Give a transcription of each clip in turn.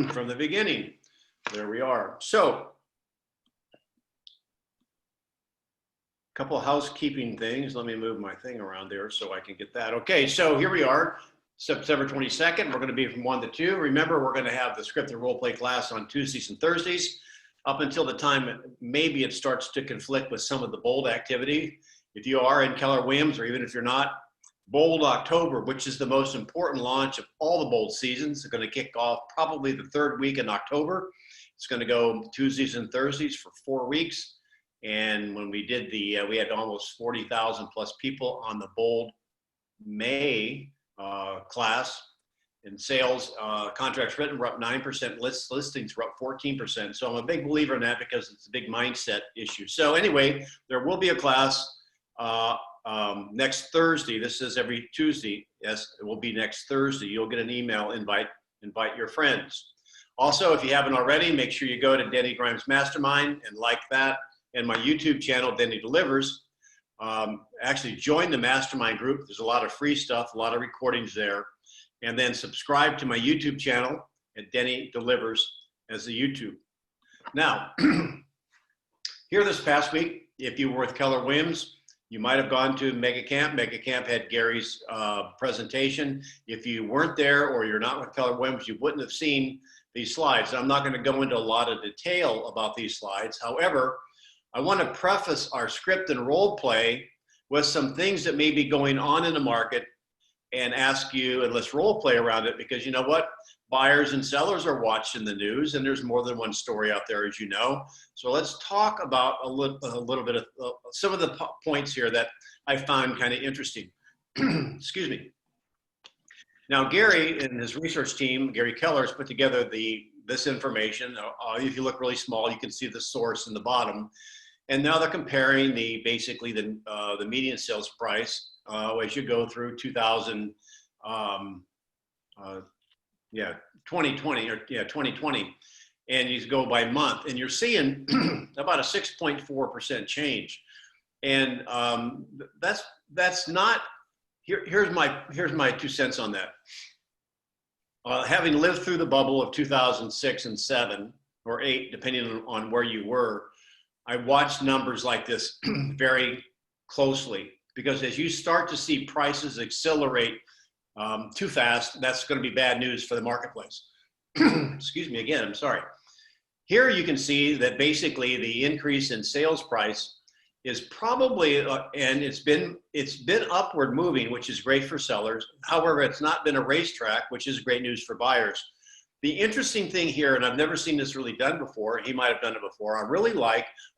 from the beginning. There we are. So, a couple of housekeeping things. Let me move my thing around there so I can get that. Okay, so here we are, September 22nd. We're going to be from 1 to 2. Remember, we're going to have the scripted role play class on Tuesdays and Thursdays up until the time maybe it starts to conflict with some of the bold activity. If you are in Keller Williams, or even if you're not, Bold October, which is the most important launch of all the bold seasons, is going to kick off probably the third week in October. It's going to go Tuesdays and Thursdays for 4 weeks. And when we did we had almost 40,000 plus people on the Bold May class. And sales, contracts written were up 9%, listings were up 14%. So I'm a big believer in that because it's a big mindset issue. So anyway, there will be a class next Thursday. This is every Tuesday. Yes, it will be next Thursday. You'll get an email invite your friends. Also, if you haven't already, make sure you go to Denny Grimes Mastermind and like that, and my YouTube channel, Denny Delivers. Actually join the mastermind group. There's a lot of free stuff, a lot of recordings there. And then subscribe to my YouTube channel at Denny Delivers as the YouTube. Now, here this past week, if you were with Keller Williams, you might have gone to Mega Camp. Mega Camp had Gary's presentation. If you weren't there or you're not with Keller Williams, you wouldn't have seen these slides. I'm not going to go into a lot of detail about these slides. However, I want to preface our script and role play with some things that may be going on in the market and ask you, and let's role play around it, because you know what? Buyers and sellers are watching the news, and there's more than one story out there, as you know. So let's talk about a little bit of some of the points here that I found kind of interesting. Excuse me. Now, Gary and his research team, Gary Keller, has put together this information. If you look really small, you can see the source in the bottom. And now they're comparing basically the median sales price as you go through 2020, and you go by month, and you're seeing about a 6.4% change. And that's not. Here's my 2 cents on that. Having lived through the bubble of 2006 and 7 or 8, depending on where you were, I watched numbers like this very closely, because as you start to see prices accelerate too fast, that's going to be bad news for the marketplace. Excuse me again, I'm sorry. Here you can see that basically the increase in sales price is probably, and it's been upward moving, which is great for sellers. However, it's not been a racetrack, which is great news for buyers. The interesting thing here, and I've never seen this really done before, he might have done it before, I really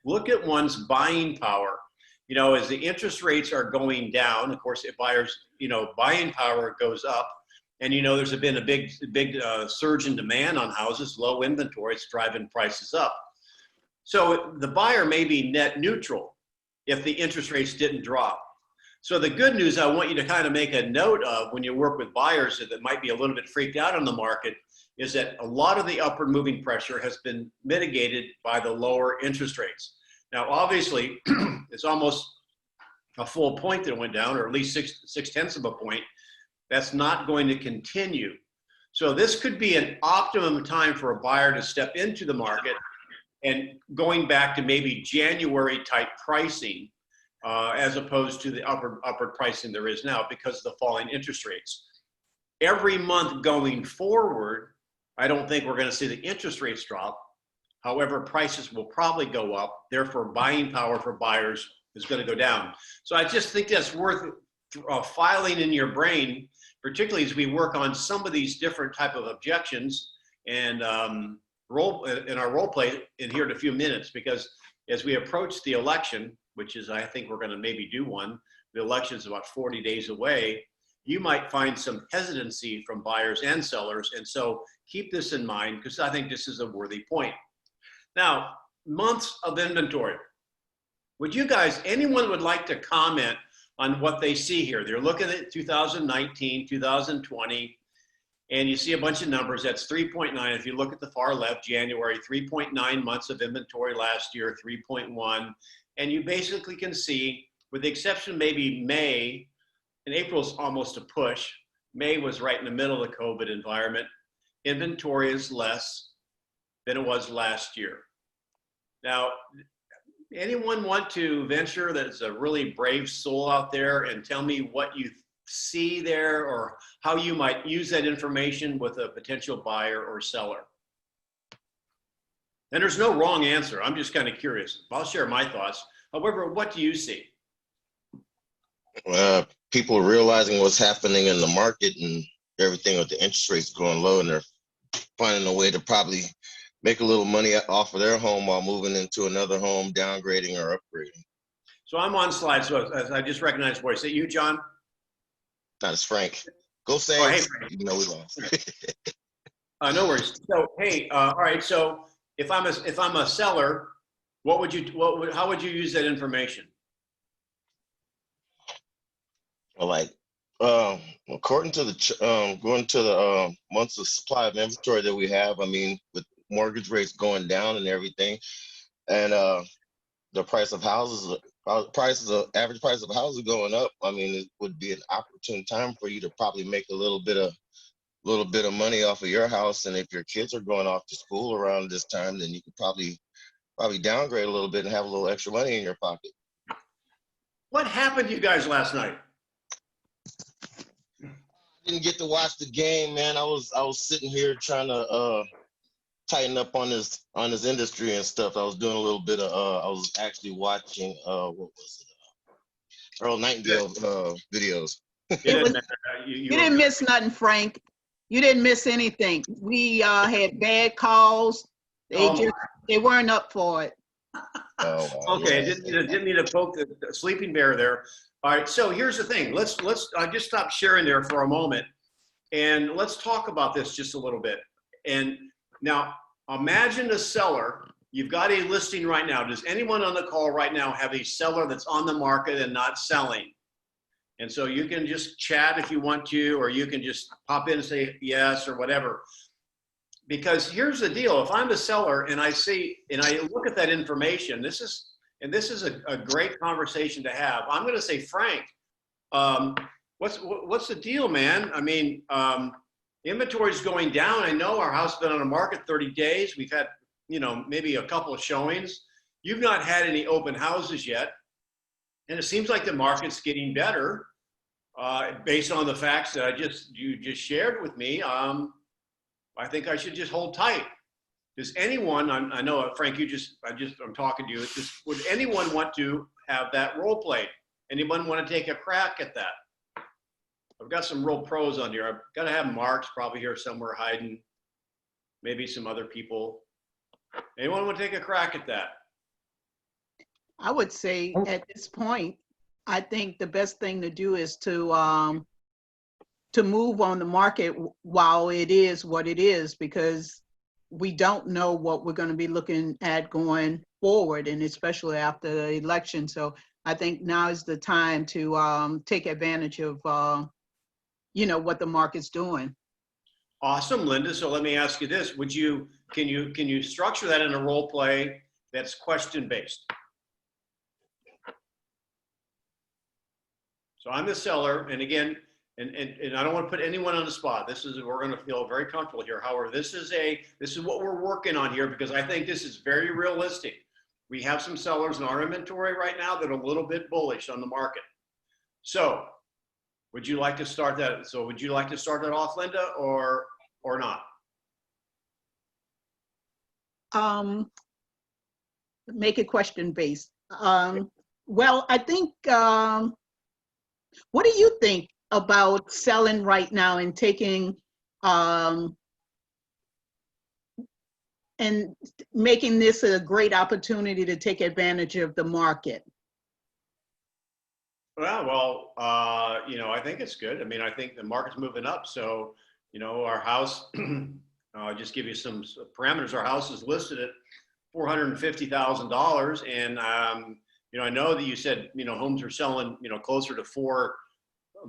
look at one's buying power. You know, as the interest rates are going down, of course, if buyers, buying power goes up, and there's been a big surge in demand on houses, low inventory, it's driving prices up. So the buyer may be net neutral if the interest rates didn't drop. So the good news I want you to kind of make a note of when you work with buyers that might be a little bit freaked out on the market is that a lot of the upward moving pressure has been mitigated by the lower interest rates. Now, obviously, it's almost a full point that went down, or at least six tenths of a point. That's not going to continue. So this could be an optimum time for a buyer to step into the market, and going back to maybe January type pricing, as opposed to the upward pricing there is now because of the falling interest rates. Every month going forward, I don't think we're going to see the interest rates drop. However, prices will probably go up. Therefore, buying power for buyers is going to go down. So I just think that's worth filing in your brain, particularly as we work on some of these different type of objections and in our role play in here in a few minutes, because as we approach the election, which is, I think we're going to maybe do one, the election is about 40 days away, you might find some hesitancy from buyers and sellers. And so keep this in mind, because I think this is a worthy point. Now, months of inventory. Would you guys, anyone would like to comment on what they see here? They're looking at 2019, 2020, and you see a bunch of numbers. That's 3.9. If you look at the far left, January, 3.9 months of inventory last year, 3.1. And you basically can see, with the exception maybe May, and April's almost a push. May was right in the middle of the COVID environment. inventory is less than it was last year. Now, anyone want to venture that's a really brave soul out there and tell me what you see there or how you might use that information with a potential buyer or seller? And there's no wrong answer. I'm just kind of curious. I'll share my thoughts. However, what do you see? People realizing what's happening in the market and everything with the interest rates going low, and they're finding a way to probably make a little money off of their home while moving into another home, downgrading or upgrading. So I'm on slide. So I just recognized voice. Is that you, John? Not as Frank. Go Saints. Oh, hey, Frank. Even though we lost. No worries. So hey, all right. So if I'm a seller, how would you use that information? Like, according to the going to the months of supply of inventory that we have, I mean, with mortgage rates going down and everything, and the price of houses, average price of houses going up, I mean, it would be an opportune time for you to probably make a little bit of money off of your house. And if your kids are going off to school around this time, then you could probably downgrade a little bit and have a little extra money in your pocket. What happened to you guys last night? Didn't get to watch the game, man. I was sitting here trying to tighten up on this industry and stuff. I was doing a little bit of I was actually watching what was it? Earl Nightingale videos. You didn't miss nothing, Frank. You didn't miss anything. We had bad calls. They weren't up for it. Oh, wow. Okay, didn't need to poke the sleeping bear there. All right, so here's the thing. Let's just stop sharing there for a moment, and let's talk about this just a little bit. And now, imagine a seller. You've got a listing right now. Does anyone on the call right now have a seller that's on the market and not selling? And so you can just chat if you want to, or you can just pop in and say yes or whatever. Because here's the deal. If I'm a seller and I look at that information, this is a great conversation to have. I'm going to say, Frank, what's the deal, man? I mean, inventory is going down. I know our house has been on the market 30 days. We've had, maybe a couple of showings. You've not had any open houses yet. And it seems like the market's getting better based on the facts that you just shared with me. I think I should just hold tight. Does anyone, I know, Frank, I'm talking to you. Would anyone want to have that role played? Anyone want to take a crack at that? I've got some real pros on here. I've got to have Mark's probably here somewhere hiding. Maybe some other people. Anyone want to take a crack at that? I would say at this point, I think the best thing to do is to move on the market while it is what it is, because we don't know what we're going to be looking at going forward, and especially after the election. So I think now is the time to take advantage of, what the market's doing. Awesome, Linda. So let me ask you this: can you structure that in a role play that's question based? So I'm the seller, and again, and I don't want to put anyone on the spot. We're going to feel very comfortable here. However, this is what we're working on here, because I think this is very realistic. We have some sellers in our inventory right now that are a little bit bullish on the market. So would you like to start that? So would you like to start that off, Linda, or not? Make it question based. Well, I think, what do you think about selling right now and taking and making this a great opportunity to take advantage of the market? Well, I think it's good. I mean, I think the market's moving up. So, our house, I'll just give you some parameters. Our house is listed at $450,000. And, I know that you said, homes are selling, closer to 4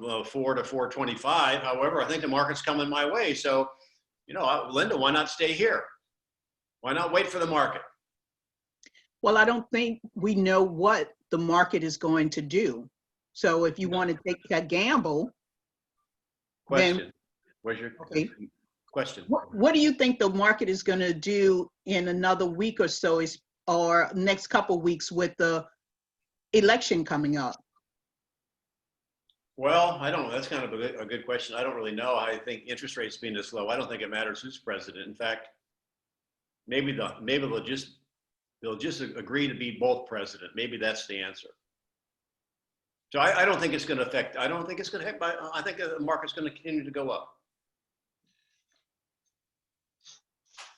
to 425. However, I think the market's coming my way. So, Linda, why not stay here? Why not wait for the market? Well, I don't think we know what the market is going to do. So if you want to take a gamble, question. Where's your okay. Question. What do you think the market is going to do in another week or so, or next couple weeks with the election coming up? Well, I don't know. That's kind of a good question. I don't really know. I think interest rates being this low, I don't think it matters who's president. In fact, maybe they'll just agree to be both president. Maybe that's the answer. So I don't think it's going to affect. I don't think it's going to affect. I think the market's going to continue to go up.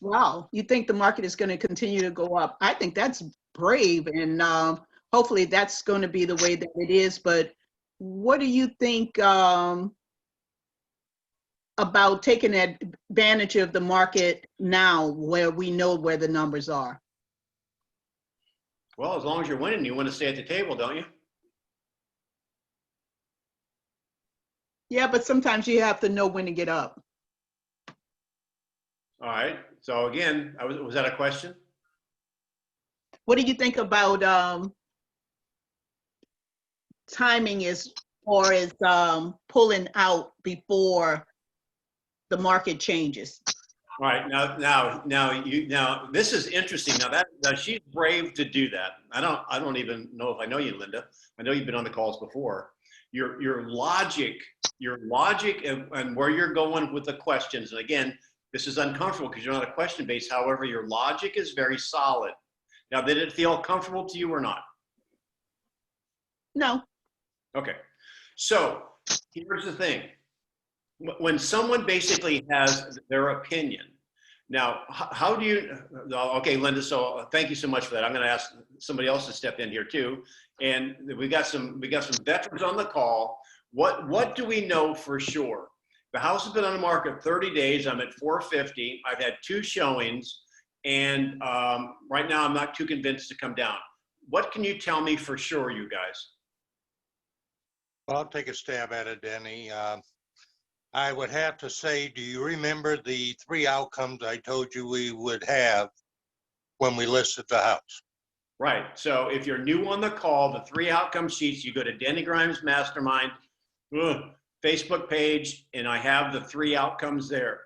Wow, you think the market is going to continue to go up? I think that's brave, and hopefully that's going to be the way that it is. But what do you think about taking advantage of the market now, where we know where the numbers are? Well, as long as you're winning, you want to stay at the table, don't you? Yeah, but sometimes you have to know when to get up. All right. So again, was that a question? What do you think about timing as far as pulling out before the market changes? All right. Now this is interesting. Now she's brave to do that. I don't even know if I know you, Linda. I know you've been on the calls before. Your logic and where you're going with the questions. And again, this is uncomfortable because you're not a question based. However, your logic is very solid. Now, did it feel comfortable to you or not? No. Okay. So here's the thing. When someone basically has their opinion, now, how do you, okay, Linda, so thank you so much for that. I'm going to ask somebody else to step in here too. And we got some veterans on the call. What do we know for sure? The house has been on the market 30 days. I'm at 450. I've had 2 showings. And right now I'm not too convinced to come down. What can you tell me for sure, you guys? Well, I'll take a stab at it, Denny. I would have to say, do you remember the 3 outcomes I told you we would have when we listed the house? Right. So if you're new on the call, the 3 outcome sheets, you go to Denny Grimes Mastermind Facebook page, and I have the 3 outcomes there.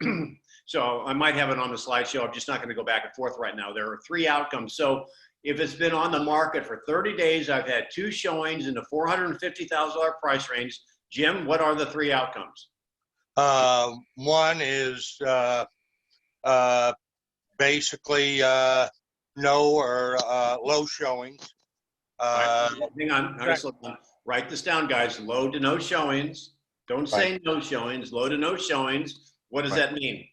So I might have it on the slideshow. I'm just not going to go back and forth right now. There are 3 outcomes. So if it's been on the market for 30 days, I've had 2 showings in the $450,000 price range. Jim, what are the 3 outcomes? One is basically no or low showings. Right. Hang on. Write this down, guys. Low to no showings. Don't say no showings. Low to no showings. What does that mean?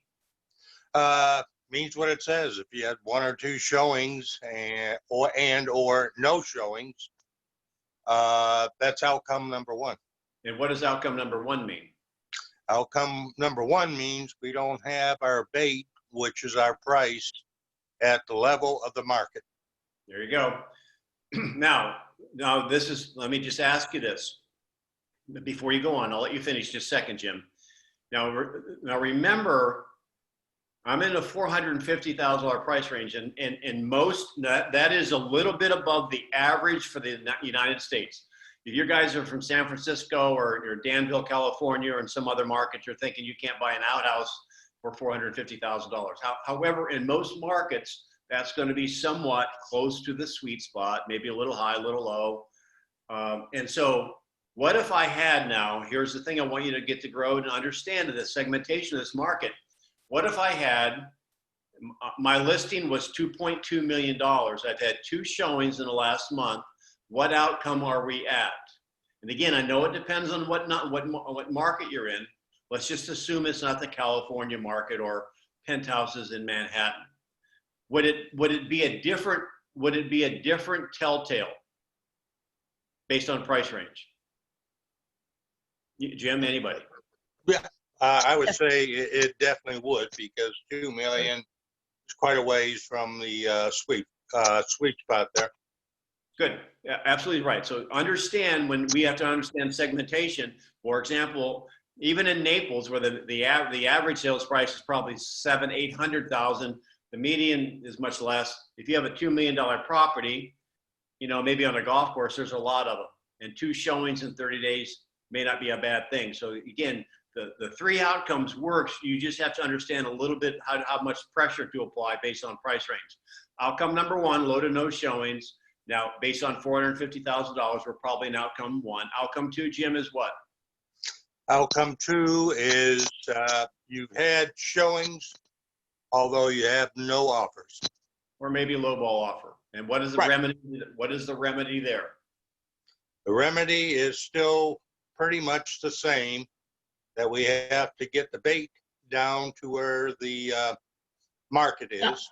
Means what it says. If you had 1 or 2 showings or no showings, that's outcome number 1. And what does outcome number 1 mean? Outcome number 1 means we don't have our bait, which is our price, at the level of the market. There you go. Now this is, let me just ask you this before you go on. I'll let you finish just a second, Jim. Now remember, I'm in a $450,000 price range, and most that is a little bit above the average for the United States. If you guys are from San Francisco or Danville, California, or in some other market, you're thinking you can't buy an outhouse for $450,000. However, in most markets, that's going to be somewhat close to the sweet spot, maybe a little high, a little low. And so what if I had now, here's the thing I want you to get to grow and understand the segmentation of this market. What if I had, my listing was $2.2 million. I've had 2 showings in the last month. What outcome are we at? And again, I know it depends on what market you're in. Let's just assume it's not the California market or penthouses in Manhattan. Would it be a different telltale based on price range? Jim, anybody? Yeah, I would say it definitely would, because 2 million is quite a ways from the sweet spot there. Good. Yeah, absolutely right. So understand, when we have to understand segmentation. For example, even in Naples, where the average sales price is probably $700,000-800,000, the median is much less. If you have a $2 million property, maybe on a golf course, there's a lot of them, and 2 showings in 30 days may not be a bad thing. So again, the three outcomes works. You just have to understand a little bit how much pressure to apply based on price range. Outcome number one, low to no showings. Now, based on $450,000, we're probably in outcome one. Outcome two, Jim, is what? Outcome two is you've had showings, although you have no offers. Or maybe a lowball offer. And what is the Right. remedy? What is the remedy there? The remedy is still pretty much the same, that we have to get the bait down to where the market is.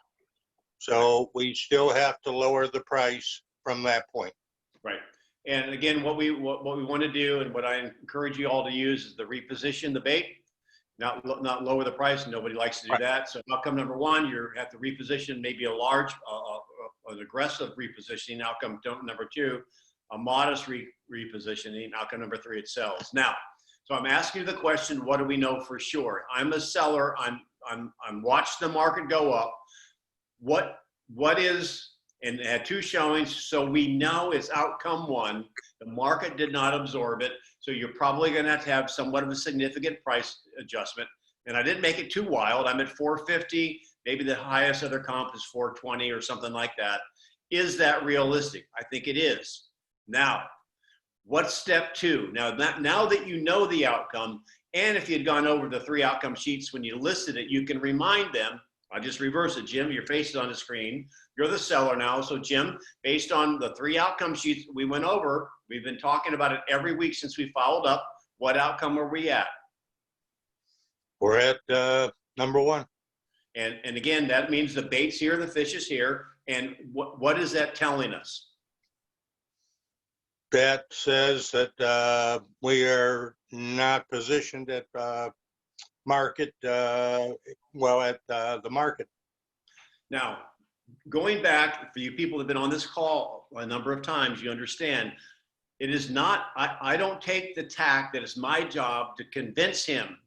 So we still have to lower the price from that point. Right. And again, what we want to do, and what I encourage you all to use, is to reposition the bait, not lower the price. Nobody likes to do Right. that. So outcome number one, you have to reposition, maybe a large, an aggressive repositioning. Outcome number two, a modest repositioning. Outcome number three, it sells. Now, so I'm asking you the question: what do we know for sure? I'm a seller. I'm watching the market go up. What is, and it had two showings, so we know it's outcome one. The market did not absorb it, so you're probably going to have somewhat of a significant price adjustment. And I didn't make it too wild. I'm at 450. Maybe the highest other comp is 420 or something like that. Is that realistic? I think it is. Now, what's step two? Now that you know the outcome, and if you had gone over the three outcome sheets when you listed it, you can remind them. I'll just reverse it. Jim, your face is on the screen. You're the seller now. So Jim, based on the three outcome sheets we went over, we've been talking about it every week since we followed up. What outcome are we at? We're at number one. And again, that means the bait's here, the fish is here. And what is that telling us? That says that we are not positioned at market, at the market. Now, going back, for you people that have been on this call a number of times, you understand, it is not, I don't take the tack that it's my job to convince him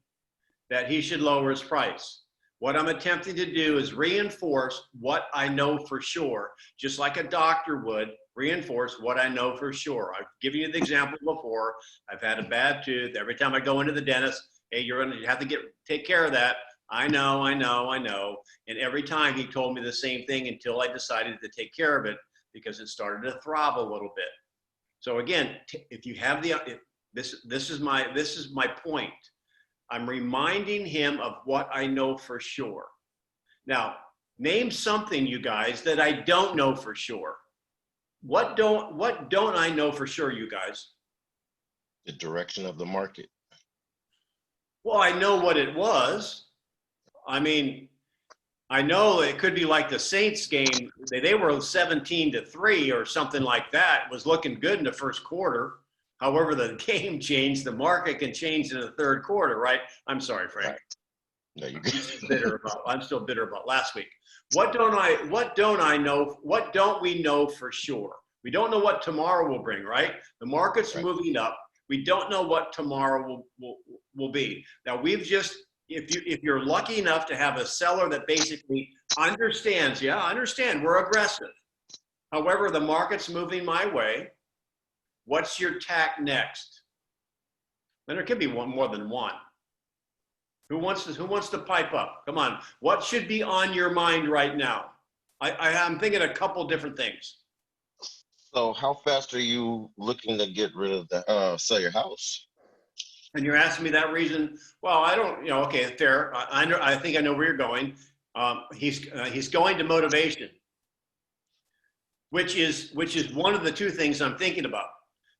that he should lower his price. What I'm attempting to do is reinforce what I know for sure, just like a doctor would reinforce what I know for sure. I've given you the example before. I've had a bad tooth. Every time I go into the dentist, hey, you're going to have to take care of that. I know. And every time he told me the same thing until I decided to take care of it because it started to throb a little bit. So again, if you have this is my point. I'm reminding him of what I know for sure. Now, name something, you guys, that I don't know for sure. What don't I know for sure, you guys? The direction of the market. Well, I know what it was. I mean, I know it could be like the Saints game. They were 17-3 or something like that. It was looking good in the first quarter. However, the game changed. The market can change in the third quarter, right? I'm sorry, Frank. Right. No, you good. I'm still bitter about last week. What don't I know? What don't we know for sure? We don't know what tomorrow will bring, right? The market's moving up. We don't know what tomorrow will be. Now we've just, if you're lucky enough to have a seller that basically understands, yeah, I understand, we're aggressive. However, the market's moving my way. What's your tack next? And there could be more than one. Who wants to pipe up? Come on. What should be on your mind right now? I'm thinking a couple different things. So how fast are you looking to get rid of the sell your house? And you're asking me that reason. Well, I don't, okay, fair. I think I know where you're going. He's going to motivation, which is one of the two things I'm thinking about.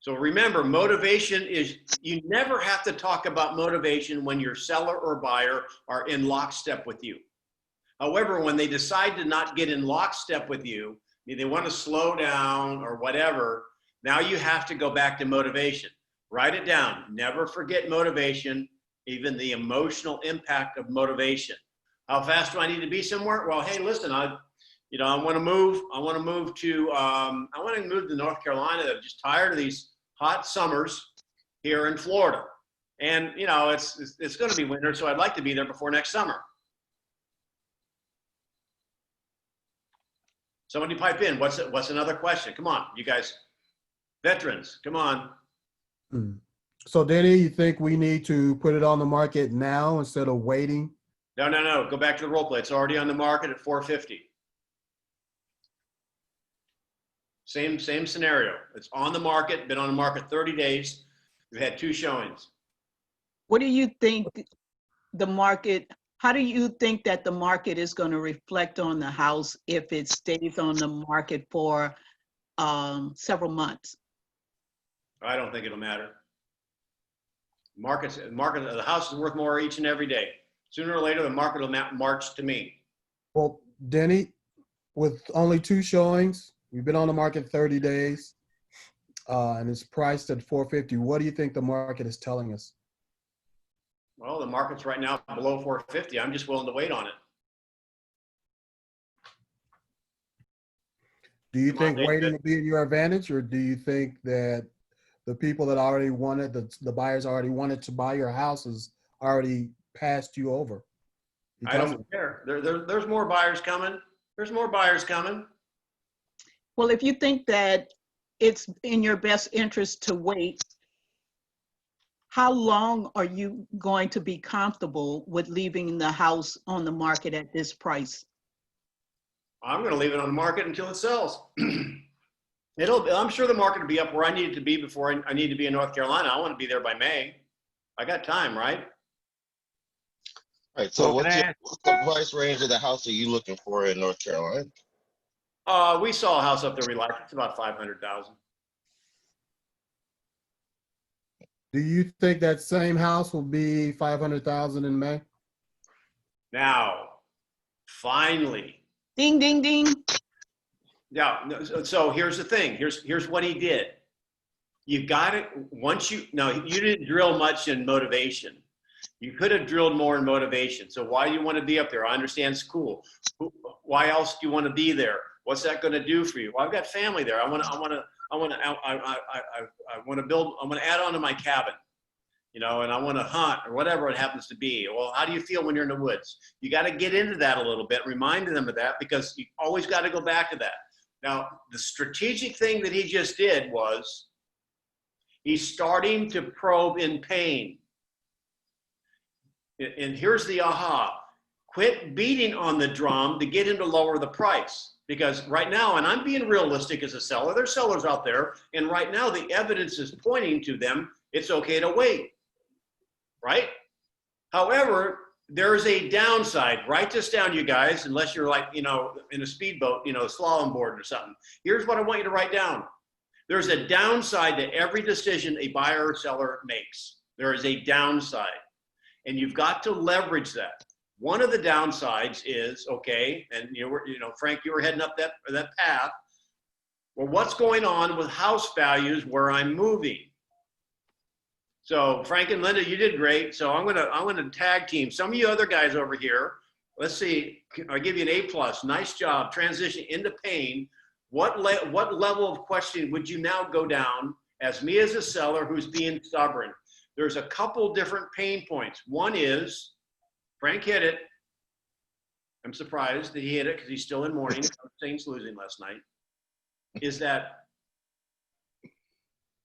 So remember, motivation is, you never have to talk about motivation when your seller or buyer are in lockstep with you. However, when they decide to not get in lockstep with you, they want to slow down or whatever, now you have to go back to motivation. Write it down. Never forget motivation, even the emotional impact of motivation. How fast do I need to be somewhere? Well, hey, listen, I want to move. I want to move to North Carolina. I'm just tired of these hot summers here in Florida. And, it's going to be winter, so I'd like to be there before next summer. Somebody pipe in. What's another question? Come on, you guys, veterans, come on. So Denny, you think we need to put it on the market now instead of waiting? No. Go back to the role play. It's already on the market at 450. Same scenario. It's on the market, been on the market 30 days. We've had 2 showings. What do you think the market, how do you think that the market is going to reflect on the house if it stays on the market for several months? I don't think it'll matter. The house is worth more each and every day. Sooner or later, the market will march to me. Well, Denny, with only 2 showings, we've been on the market 30 days, and it's priced at 450. What do you think the market is telling us? Well, the market's right now below 450. I'm just willing to wait on it. Do you Come on, think waiting will be in your advantage, or do you think that the people that already wanted, the buyers already wanted to buy your houses already passed you over? I don't care. There's more buyers coming. There's more buyers coming. Well, if you think that it's in your best interest to wait, how long are you going to be comfortable with leaving the house on the market at this price? I'm going to leave it on the market until it sells. I'm sure the market will be up where I need it to be before I need to be in North Carolina. I want to be there by May. I got time, right? All right. So Well, what's the price range of the house are you looking for in North Carolina? We saw a house up there we liked. It's about 500,000. Do you think that same house will be 500,000 in May? Now, finally. Ding, ding, ding. Yeah. So here's the thing. Here's what he did. You got it. You didn't drill much in motivation. You could have drilled more in motivation. So why do you want to be up there? I understand it's cool. Why else do you want to be there? What's that going to do for you? Well, I've got family there. I want to add on to my cabin, and I want to hunt or whatever it happens to be. Well, how do you feel when you're in the woods? You got to get into that a little bit, remind them of that, because you always got to go back to that. Now, the strategic thing that he just did was he's starting to probe in pain. And here's the aha. Quit beating on the drum to get him to lower the price. Because right now, and I'm being realistic as a seller, there's sellers out there, and right now the evidence is pointing to them, it's okay to wait, right? However, there's a downside. Write this down, you guys, unless you're like, in a speedboat, a slalom board or something. Here's what I want you to write down. There's a downside to every decision a buyer or seller makes. There is a downside, and you've got to leverage that. One of the downsides is, okay, and Frank, you were heading up that path. Well, what's going on with house values where I'm moving? So Frank and Linda, you did great. So I'm gonna tag team some of you other guys over here. Let's see. I'll give you an A+. Nice job. Transition into pain. What level of questioning would you now go down as me as a seller who's being stubborn? There's a couple different pain points. One is, Frank hit it. I'm surprised that he hit it because he's still in mourning. Saints losing last night. Is that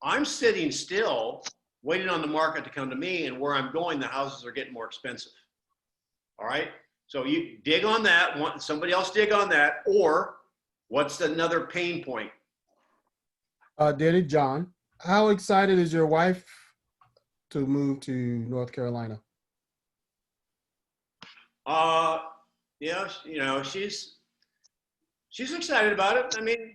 I'm sitting still, waiting on the market to come to me, and where I'm going, the houses are getting more expensive. All right. So you dig on that. Somebody else dig on that. Or what's another pain point? Denny, John, how excited is your wife to move to North Carolina? Yeah, she's excited about it. I mean,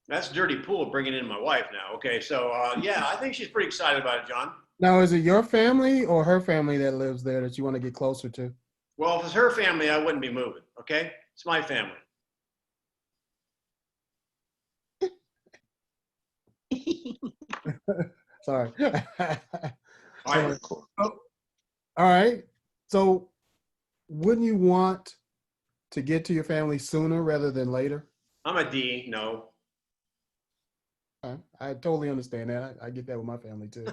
that's dirty pool bringing in my wife now. Okay, so yeah, I think she's pretty excited about it, John. Now, is it your family or her family that lives there that you want to get closer to? Well, if it's her family, I wouldn't be moving. Okay, it's my family. Sorry. All right. Cool. All right. So wouldn't you want to get to your family sooner rather than later? I'm a D. No. I totally understand that. I get that with my family too.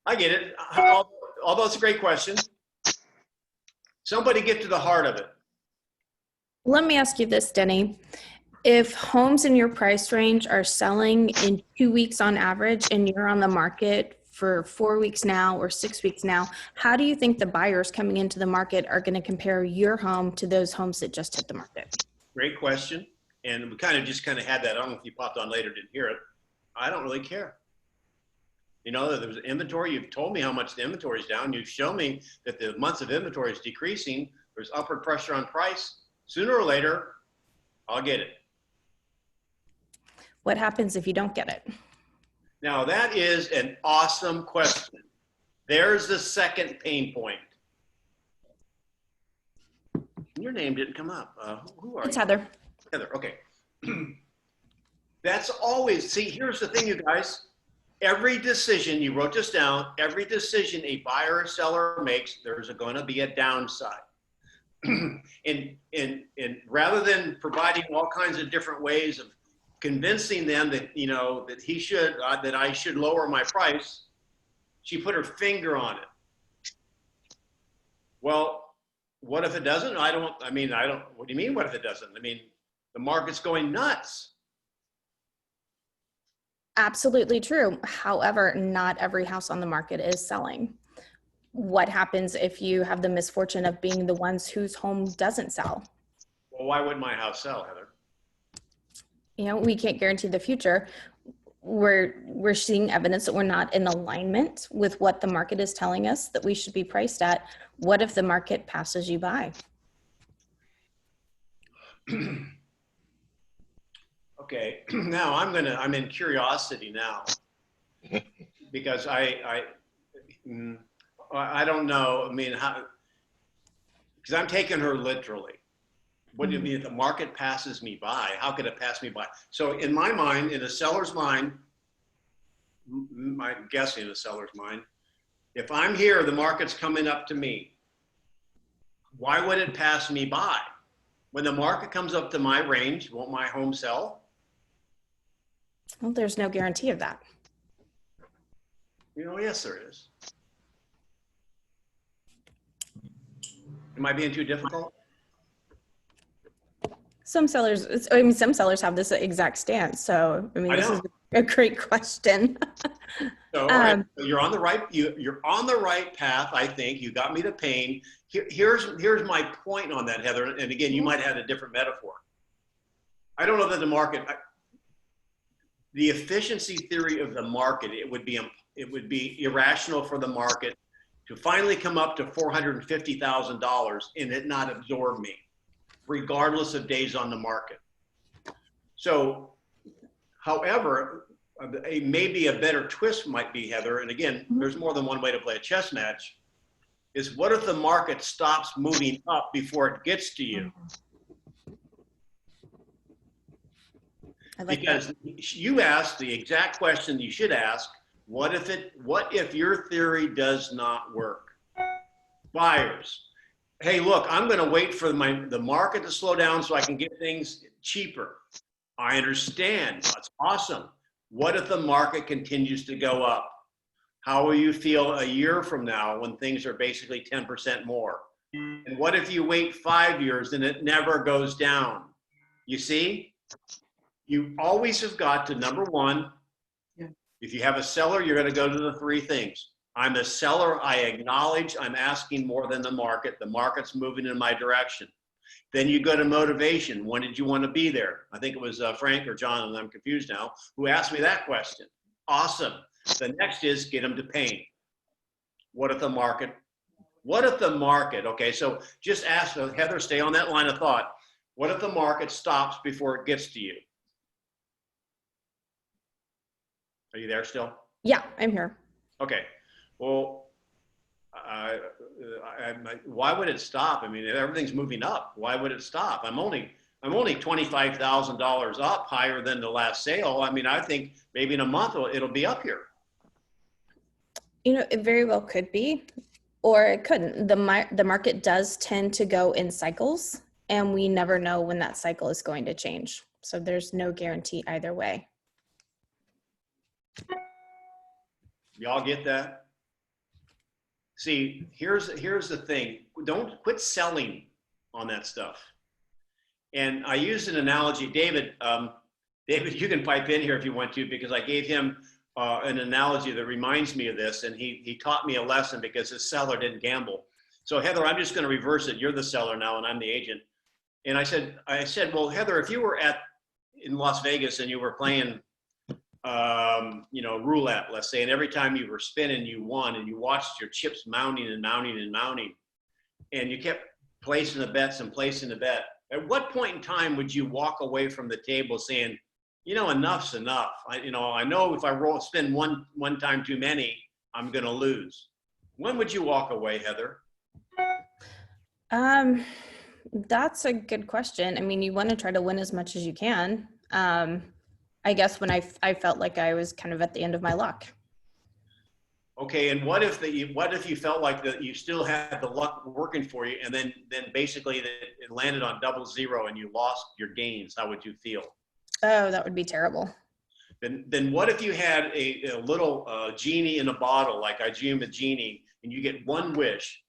I get it. Although it's a great question. Somebody get to the heart of it. Let me ask you this, Denny. If homes in your price range are selling in 2 weeks on average and you're on the market for 4 weeks now or 6 weeks now, how do you think the buyers coming into the market are going to compare your home to those homes that just hit the market? Great question. And we kind of had that. I don't know if you popped on later, didn't hear it. I don't really care. You know, there's inventory. You've told me how much the inventory is down. You've shown me that the months of inventory is decreasing. There's upward pressure on price. Sooner or later, I'll get it. What happens if you don't get it? Now, that is an awesome question. There's the second pain point. Your name didn't come up. Who are It's you? Heather. Heather, okay. That's always, see, here's the thing, you guys. Every decision, you wrote this down, every decision a buyer or seller makes, there's going to be a downside. and rather than providing all kinds of different ways of convincing them that, you know, that he should, that I should lower my price, she put her finger on it. Well, what if it doesn't? What do you mean, what if it doesn't? I mean, the market's going nuts. Absolutely true. However, not every house on the market is selling. What happens if you have the misfortune of being the ones whose home doesn't sell? Well, why would my house sell, Heather? You know, we can't guarantee the future. We're seeing evidence that we're not in alignment with what the market is telling us that we should be priced at. What if the market passes you by? Okay, now I'm in curiosity now because I don't know. I mean, how, because I'm taking her literally. What do you mean if the market passes me by? How could it pass me by? So in my mind, in a seller's mind, I'm guessing a seller's mind, if I'm here, the market's coming up to me. Why would it pass me by? When the market comes up to my range, won't my home sell? Well, there's no guarantee of that. You know, yes, there is. Am I being too difficult? Some sellers have this exact stance. So, I mean, I this know. is a great question. So, all right, so you're on the right. You're on the right path. I think you got me to pain. Here's my point on that, Heather. And again, you might have had a different metaphor. I don't know that the market, the efficiency theory of the market, it would be irrational for the market to finally come up to $450,000 and it not absorb me, regardless of days on the market. So, however, maybe a better twist might be, Heather, and again, there's more than one way to play a chess match, is what if the market stops moving up before it gets to you? Because you asked the exact question you should ask, what if your theory does not work? Buyers, hey, look, I'm going to wait for the market to slow down so I can get things cheaper. I understand. That's awesome. What if the market continues to go up? How will you feel a year from now when things are basically 10% more? And what if you wait 5 years and it never goes down? You see, you always have got to, number one, if you have a seller, you're going to go to the three things. I'm a seller. I acknowledge I'm asking more than the market. The market's moving in my direction. Then you go to motivation. When did you want to be there? I think it was Frank or John, and I'm confused now, who asked me that question. Awesome. The next is get them to pain. What if the market, okay, so just ask, Heather, stay on that line of thought. What if the market stops before it gets to you? Are you there still? Yeah, I'm here. Okay. Well, why would it stop? I mean, everything's moving up. Why would it stop? I'm only $25,000 up higher than the last sale. I mean, I think maybe in a month it'll be up here. You know, it very well could be, or it couldn't. The market does tend to go in cycles, and we never know when that cycle is going to change. So there's no guarantee either way. Y'all get that? See, here's the thing. Don't quit selling on that stuff. And I used an analogy, David, David, you can pipe in here if you want to, because I gave him an analogy that reminds me of this, and he taught me a lesson because his seller didn't gamble. So Heather, I'm just going to reverse it. You're the seller now, and I'm the agent. And I said, well, Heather, if you were in Las Vegas and you were playing, roulette, let's say, and every time you were spinning, you won, and you watched your chips mounting and mounting and mounting, and you kept placing the bets and placing the bet. At what point in time would you walk away from the table saying, enough's enough? I know if I spin one time too many, I'm going to lose. When would you walk away, Heather? That's a good question. I mean, you want to try to win as much as you can. I guess when I felt like I was kind of at the end of my luck. Okay, and what if you felt like that you still had the luck working for you, and then basically it landed on 00 and you lost your gains? How would you feel? Oh, that would be terrible. Then what if you had a little genie in a bottle, like I dream a genie, and you get one wish,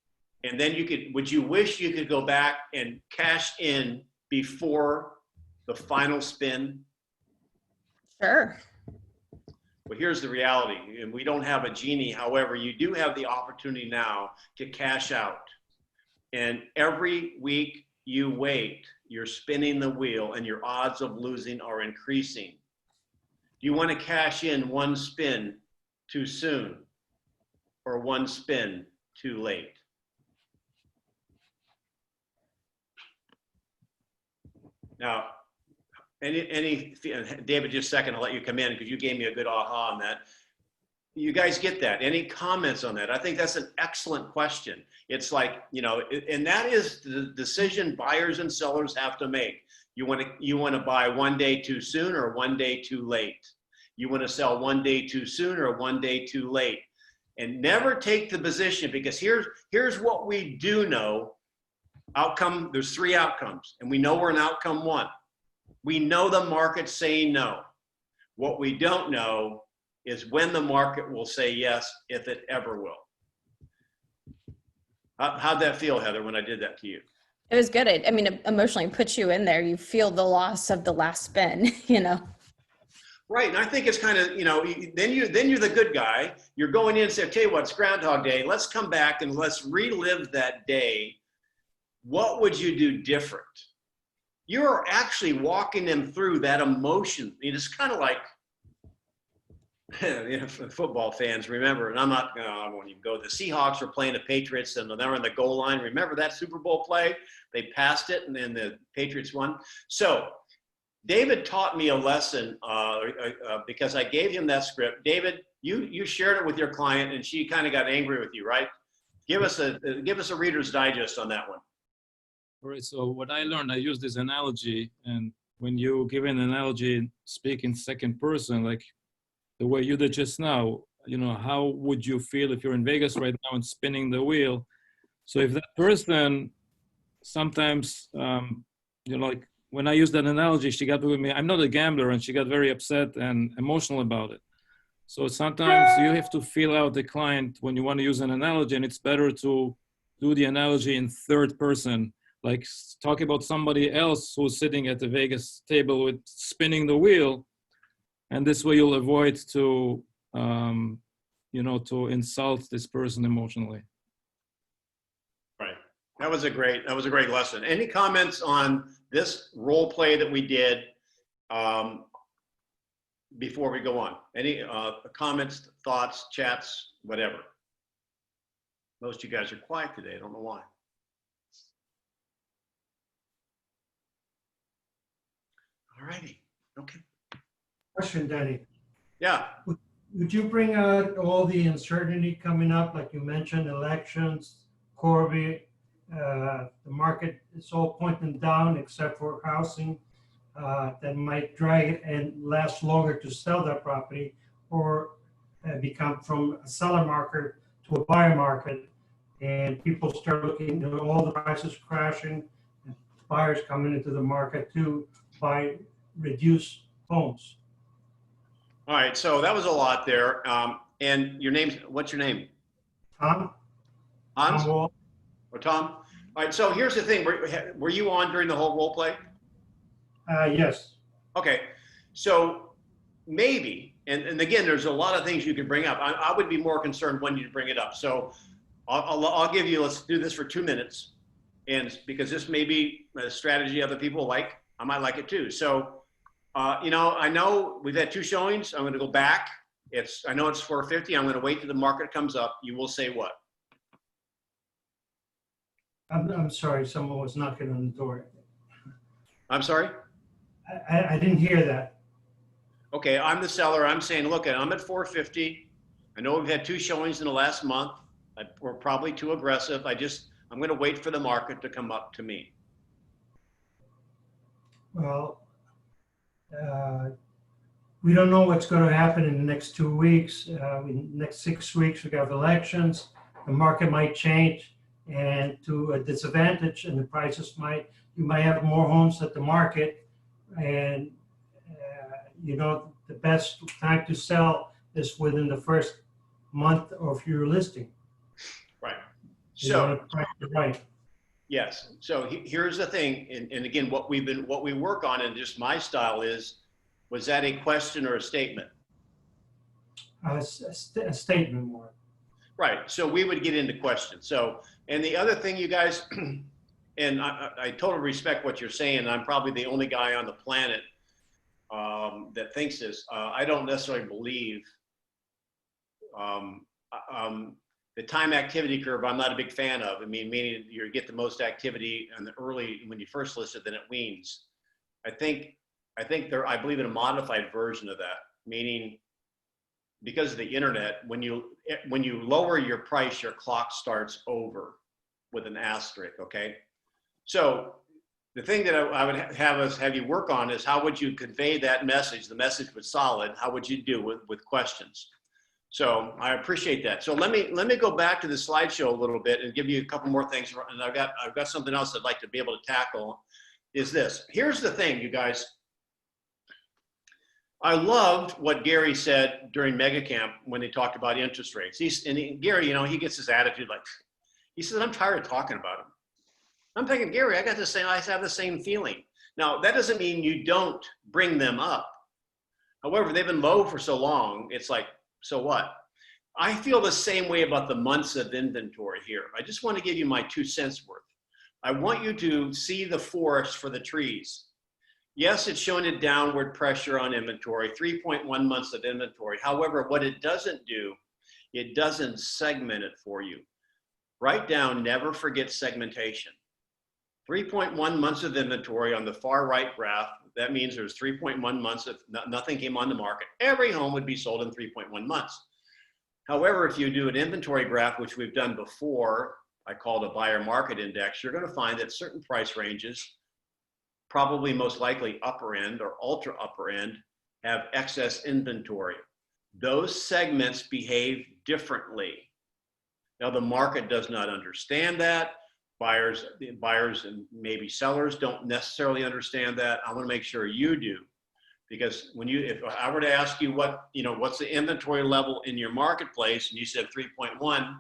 and then would you wish you could go back and cash in before the final spin? Sure. Well, here's the reality, and we don't have a genie. However, you do have the opportunity now to cash out. And every week you wait, you're spinning the wheel, and your odds of losing are increasing. Do you want to cash in one spin too soon or one spin too late? Now, David, just a second, I'll let you come in because you gave me a good aha on that. You guys get that? Any comments on that? I think that's an excellent question. It's like, and that is the decision buyers and sellers have to make. You want to buy one day too soon or one day too late? You want to sell one day too soon or one day too late? And never take the position, because here's what we do know. There's 3 outcomes, and we know we're in outcome 1. We know the market's saying no. What we don't know is when the market will say yes, if it ever will. How'd that feel, Heather, when I did that to you? It was good. I mean, it emotionally puts you in there. You feel the loss of the last spin, Right, and I think it's kind of, then you're the good guy. You're going in and say, tell you what, it's Groundhog Day. Let's come back and let's relive that day. What would you do different? You're actually walking them through that emotion. It's kind of like, football fans remember, and I won't even go. The Seahawks were playing the Patriots, and they were on the goal line. Remember that Super Bowl play? They passed it, and then the Patriots won. So David taught me a lesson because I gave him that script. David, you shared it with your client, and she kind of got angry with you, right? Give us a Reader's Digest on that one. All right, so what I learned, I use this analogy, and when you give an analogy, speak in second person, like the way you did just now, how would you feel if you're in Vegas right now and spinning the wheel? So if that person sometimes, like when I used that analogy, she got with me, I'm not a gambler, and she got very upset and emotional about it. So sometimes you have to feel out the client when you want to use an analogy, and it's better to do the analogy in third person. Like talk about somebody else who's sitting at the Vegas table with spinning the wheel, and this way you'll avoid to insult this person emotionally. Right. That was a great lesson. Any comments on this role play that we did before we go on? Any comments, thoughts, chats, whatever? Most of you guys are quiet today. I don't know why. All righty. Okay. Question, Denny. Yeah. Would you bring out all the uncertainty coming up, like you mentioned, elections, Corby, the market is all pointing down except for housing that might drag it and last longer to sell that property, or become from a seller market to a buyer market, and people start looking at all the prices crashing, and buyers coming into the market to buy reduced homes. All right. So that was a lot there. And what's your name? Tom? Hans? Tom Wall? Or Tom? All right. So here's the thing. Were you on during the whole role play? Yes. Okay, so maybe, and again, there's a lot of things you could bring up. I would be more concerned when you bring it up. So I'll give you, let's do this for 2 minutes. And because this may be a strategy other people like, I might like it too. So, you know, I know we've had 2 showings. I'm going to go back. I know it's 450. I'm going to wait till the market comes up. You will say what? I'm sorry, someone was knocking on the door. I'm sorry? I didn't hear that. Okay, I'm the seller. I'm saying, look, I'm at 450. I know we've had 2 showings in the last month. We're probably too aggressive. I'm going to wait for the market to come up to me. Well, we don't know what's going to happen in the next 2 weeks. In the next 6 weeks, we have elections. The market might change, and to a disadvantage, and the prices you might have more homes at the market, and you know, the best time to sell is within the first month of your listing. Right. You So, want to price it right. yes. So here's the thing, and again, what we work on, and just my style was that a question or a statement? A statement more. Right. So we would get into questions. So, and the other thing, you guys, and I totally respect what you're saying. I'm probably the only guy on the planet that thinks this. I don't necessarily believe the time activity curve. I'm not a big fan of. I mean, meaning you get the most activity in the early when you first list it, then it weans. I believe in a modified version of that, meaning because of the internet, when you lower your price, your clock starts over with an asterisk. Okay, so the thing that I would have you work on is how would you convey that message? The message was solid. How would you do with questions? So I appreciate that. So let me go back to the slideshow a little bit and give you a couple more things. And I've got something else I'd like to be able to tackle. Is this? Here's the thing, you guys. I loved what Gary said during MegaCamp when they talked about interest rates. Gary, you know, he gets his attitude like, he says, I'm tired of talking about them. I'm thinking, Gary, I have the same feeling. Now, that doesn't mean you don't bring them up. However, they've been low for so long, it's like, so what? I feel the same way about the months of inventory here. I just want to give you my 2 cents worth. I want you to see the forest for the trees. Yes, it's showing a downward pressure on inventory, 3.1 months of inventory. However, what it doesn't do, it doesn't segment it for you. Write down, never forget segmentation. 3.1 months of inventory on the far right graph. That means there's 3.1 months of nothing came on the market. Every home would be sold in 3.1 months. However, if you do an inventory graph, which we've done before, I call it a buyer market index, you're going to find that certain price ranges, probably most likely upper end or ultra upper end, have excess inventory. Those segments behave differently. Now, the market does not understand that. Buyers and maybe sellers don't necessarily understand that. I want to make sure you do, because if I were to ask you what's the inventory level in your marketplace, and you said 3.1,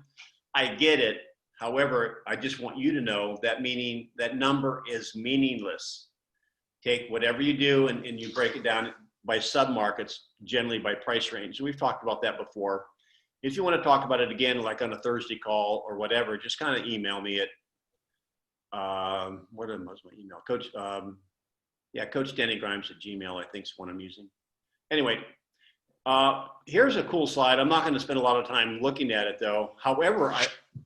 I get it. However, I just want you to know that that number is meaningless. Take whatever you do and you break it down by submarkets, generally by price range. We've talked about that before. If you want to talk about it again, like on a Thursday call or whatever, just kind of email me at what was my email? Coach, Coach Denny Grimes at Gmail, I think is what I'm using. Anyway, here's a cool slide. I'm not going to spend a lot of time looking at it though. However,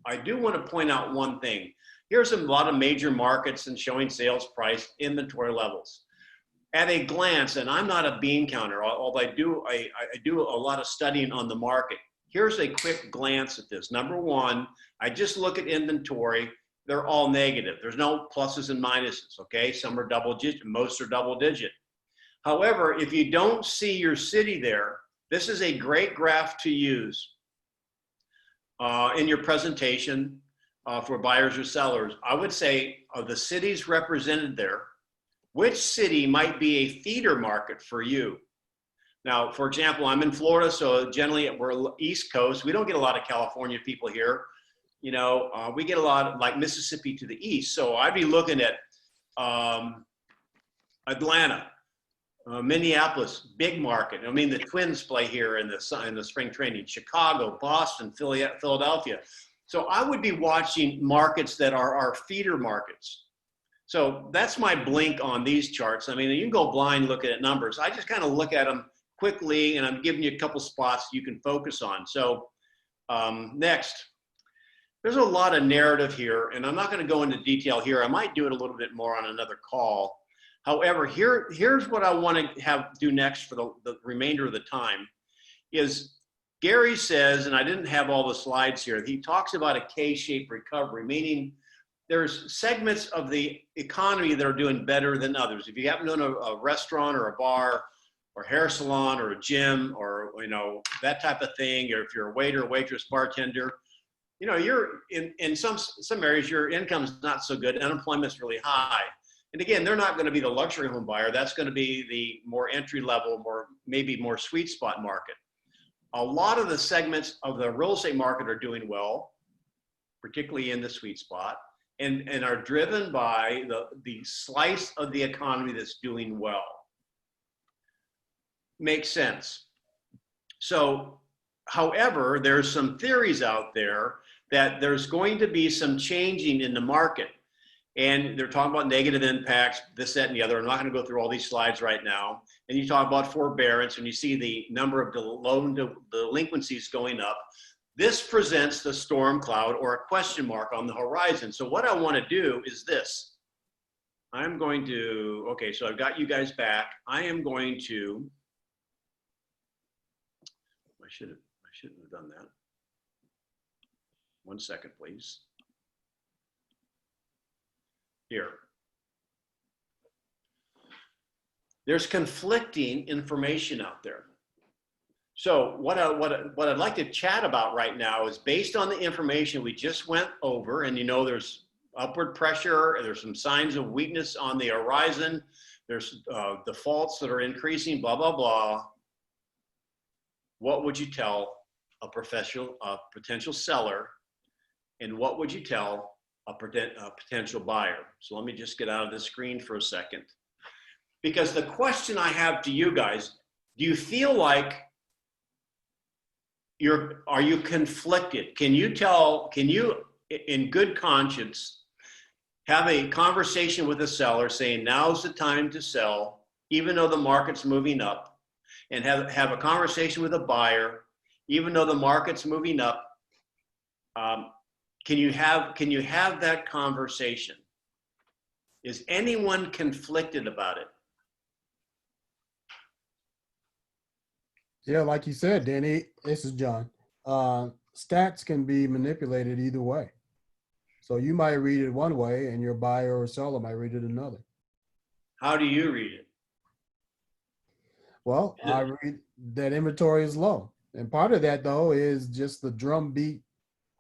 I do want to point out one thing. Here's a lot of major markets and showing sales price inventory levels. At a glance, and I'm not a bean counter, although I do a lot of studying on the market. Here's a quick glance at this. Number one, I just look at inventory. They're all negative. There's no pluses and minuses, okay? Some are double digit, most are double digit. However, if you don't see your city there, this is a great graph to use in your presentation for buyers or sellers. I would say of the cities represented there, which city might be a feeder market for you? Now, for example, I'm in Florida, so generally we're East Coast. We don't get a lot of California people here. You know, we get a lot of like Mississippi to the east. So I'd be looking at Atlanta, Minneapolis, big market. I mean, the Twins play here in the spring training. Chicago, Boston, Philadelphia. So I would be watching markets that are our feeder markets. So that's my blink on these charts. I mean, you can go blind looking at numbers. I just kind of look at them quickly, and I'm giving you a couple spots you can focus on. So next, there's a lot of narrative here, and I'm not going to go into detail here. I might do it a little bit more on another call. However, here's what I want to do next for the remainder of the time is Gary says, and I didn't have all the slides here, he talks about a K-shaped recovery, meaning there's segments of the economy that are doing better than others. If you happen to own a restaurant or a bar or hair salon or a gym or, you know, that type of thing, or if you're a waiter, waitress, bartender, you know, you're in some areas, your income's not so good. Unemployment's really high. And again, they're not going to be the luxury home buyer. That's going to be the more entry level, maybe more sweet spot market. A lot of the segments of the real estate market are doing well, particularly in the sweet spot, and are driven by the slice of the economy that's doing well. Makes sense. So, however, there's some theories out there that there's going to be some changing in the market. And they're talking about negative impacts, this, that, and the other. I'm not going to go through all these slides right now. And you talk about forbearance, and you see the number of loan delinquencies going up. This presents the storm cloud or a question mark on the horizon. So what I want to do is this. I'm going to, okay, so I've got you guys back. I am going to, I shouldn't have done that. 1 second, please. Here. There's conflicting information out there. So what I'd like to chat about right now is based on the information we just went over, and you know there's upward pressure, there's some signs of weakness on the horizon, there's defaults that are increasing, blah, blah, blah. What would you tell a potential seller, and what would you tell a potential buyer? So let me just get out of the screen for a second. Because the question I have to you guys, do you feel like are you conflicted? Can you in good conscience have a conversation with a seller saying now's the time to sell, even though the market's moving up, and have a conversation with a buyer, even though the market's moving up? Can you have that conversation? Is anyone conflicted about it? Yeah, like you said, Denny, this is John. Stats can be manipulated either way. So you might read it one way and your buyer or seller might read it another. How do you read it? Well, I read that inventory is low. And part of that, though, is just the drumbeat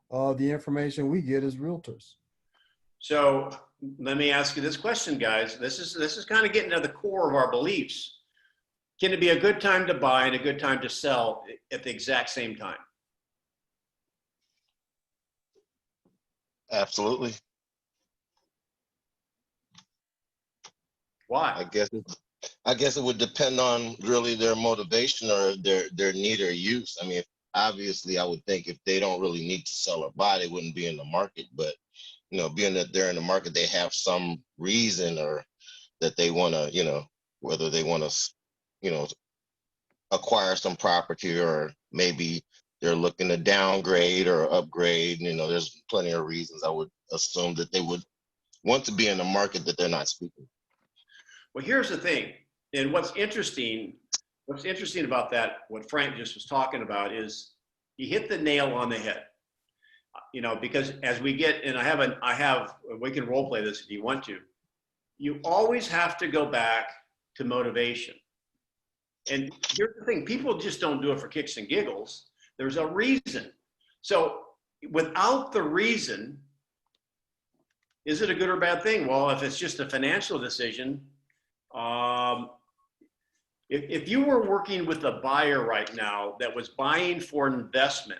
of the information we get as realtors. So let me ask you this question, guys. This is kind of getting to the core of our beliefs. Can it be a good time to buy and a good time to sell at the exact same time? Absolutely. Why? I guess it would depend on really their motivation or their need or use. I mean, obviously, I would think if they don't really need to sell or buy, they wouldn't be in the market. But you know, being that they're in the market, they have some reason or that they want to, you know, whether they want to, you know, acquire some property, or maybe they're looking to downgrade or upgrade. You know, there's plenty of reasons I would assume that they would want to be in a market that they're not speaking. Well, here's the thing, and what's interesting about that, what Frank just was talking about, is he hit the nail on the head. You know, because as we get, and we can role play this if you want to. You always have to go back to motivation. And here's the thing, people just don't do it for kicks and giggles. There's a reason. So without the reason, is it a good or bad thing? Well, if it's just a financial decision, if you were working with a buyer right now that was buying for investment,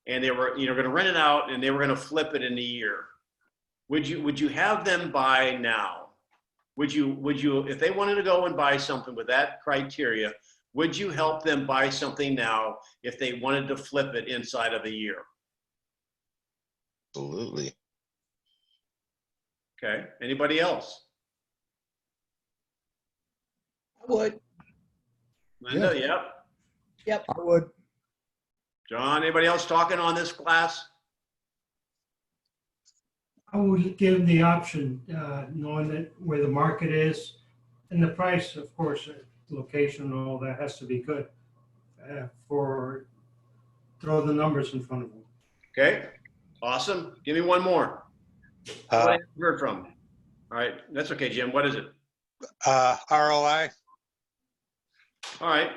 and they were, you know, going to rent it out and they were going to flip it in a year, would you have them buy now? would you, if they wanted to go and buy something with that criteria, would you help them buy something now if they wanted to flip it inside of a year? Absolutely. Okay, anybody else? I would. Linda, Yeah. yep. I would. John, anybody else talking on this class? I would give them the option, knowing that where the market is and the price, of course, location and all that has to be good for throw the numbers in front of them. Okay, awesome. Give me one more. What have you heard from? All right, that's okay, Jim. What is it? ROI, All right,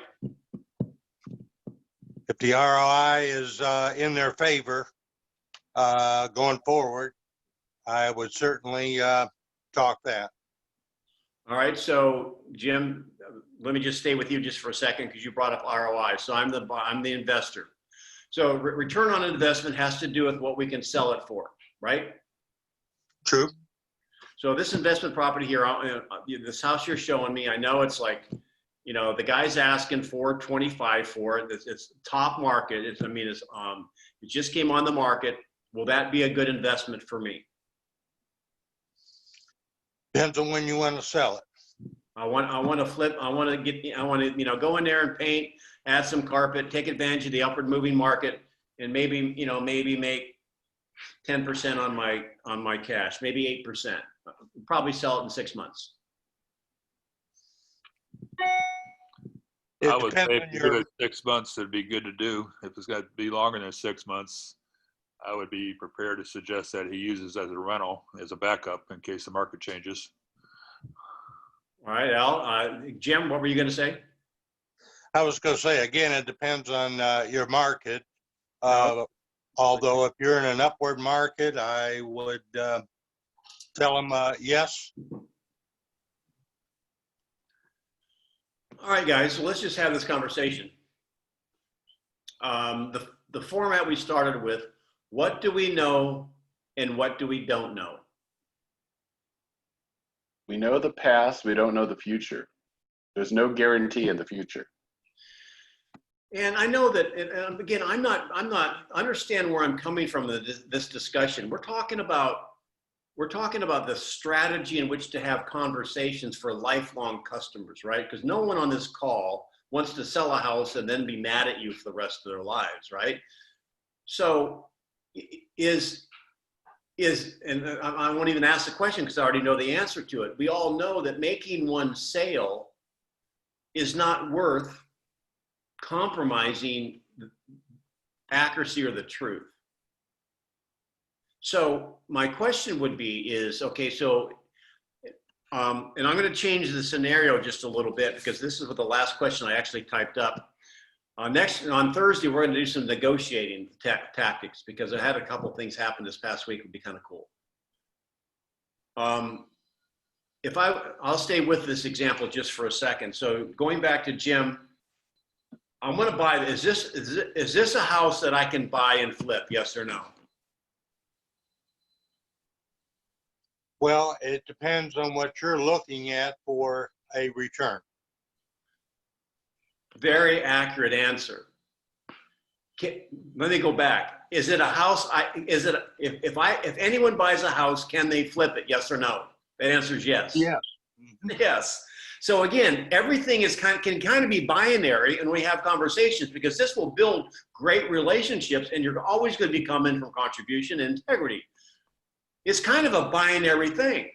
if the ROI is in their favor going forward, I would certainly talk that. all right. So Jim, let me just stay with you just for a second because you brought up ROI. So I'm the investor. So return on investment has to do with what we can sell it for, right? True. So this investment property here, this house you're showing me, I know it's like, you know, the guy's asking $425 for it. It's top market. It just came on the market. Will that be a good investment for me? Depends on when you want to sell it. I want to flip. I want to go in there and paint, add some carpet, take advantage of the upward moving market, and maybe make 10% on my cash, maybe 8%. Probably sell it in 6 months. It I would say depends if on you your, do it 6 months, it'd be good to do. If it's got to be longer than 6 months, I would be prepared to suggest that he uses as a rental, as a backup in case the market changes. All right, Al. Jim, what were you going to say? I was going to say, again, it depends on your market. No. Although if you're in an upward market, I would tell them yes. All right, guys. So let's just have this conversation. The format we started with: what do we know, and what do we don't know? We know the past, we don't know the future. There's no guarantee in the future. And I know that, and again, I'm not understand where I'm coming from this discussion. We're talking about the strategy in which to have conversations for lifelong customers, right? Because no one on this call wants to sell a house and then be mad at you for the rest of their lives, right? So and I won't even ask the question because I already know the answer to it. We all know that making one sale is not worth compromising the accuracy or the truth. So my question would be okay, so, and I'm going to change the scenario just a little bit because this is what the last question I actually typed up. On Thursday, we're going to do some negotiating tactics because I had a couple things happen this past week. Would be kind of cool. I'll stay with this example just for a second. So going back to Jim, I want to buy. Is this a house that I can buy and flip? Yes or no? Well, it depends on what you're looking at for a return. Very accurate answer. Let me go back. Is it a house? If anyone buys a house, can they flip it? Yes or no? That answer is yes. Yeah. Yes. So again, everything can kind of be binary, and we have conversations because this will build great relationships, and you're always going to be coming from contribution and integrity. It's kind of a binary thing.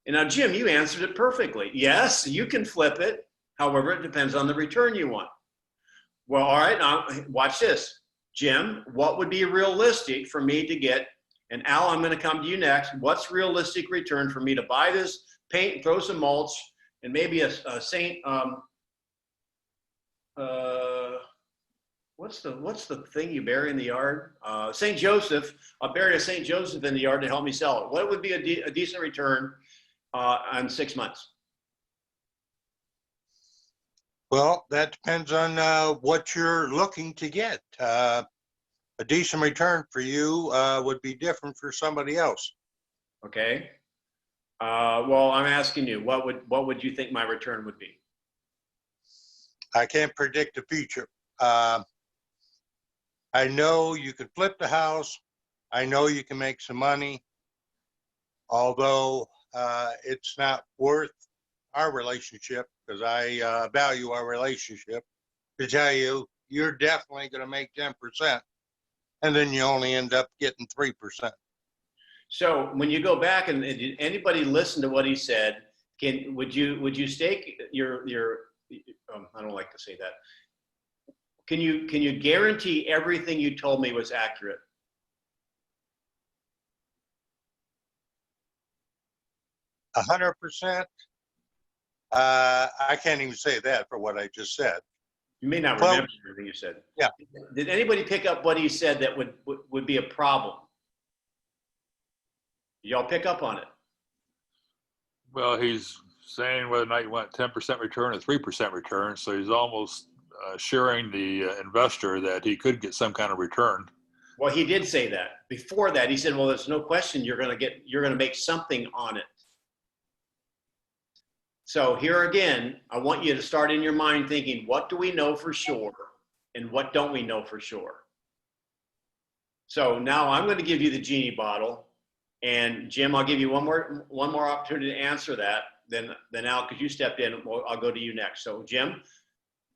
And now, Jim, you answered it perfectly. Yes, you can flip it. However, it depends on the return you want. Well, all right, now watch this. Jim, what would be realistic for me to get? And Al, I'm going to come to you next. What's realistic return for me to buy this, paint, throw some mulch, and maybe a Saint, what's the thing you bury in the yard? St. Joseph. I'll bury a St. Joseph in the yard to help me sell it. What would be a decent return on 6 months? Well, that depends on what you're looking to get. A decent return for you would be different for somebody else. Okay. Well, I'm asking you, what would you think my return would be? I can't predict the future. I know you can flip the house. I know you can make some money, although it's not worth our relationship, because I value our relationship, to tell you, you're definitely going to make 10%, and then you only end up getting 3%. So when you go back and did anybody listen to what he said? Would you stake your I don't like to say that. Can you guarantee everything you told me was accurate? A 100%. I can't even say that for what I just said. You may not Well, remember everything you said. Yeah. Did anybody pick up what he said that would be a problem? Did y'all pick up on it? Well, he's saying whether or not you want 10% return or 3% return. So he's almost assuring the investor that he could get some kind of return. Well, he did say that. Before that, he said, well, there's no question you're going to make something on it. So here again, I want you to start in your mind thinking, what do we know for sure and what don't we know for sure? So now I'm going to give you the genie bottle, and Jim, I'll give you one more opportunity to answer that. Then Al, because you stepped in, I'll go to you next. So Jim,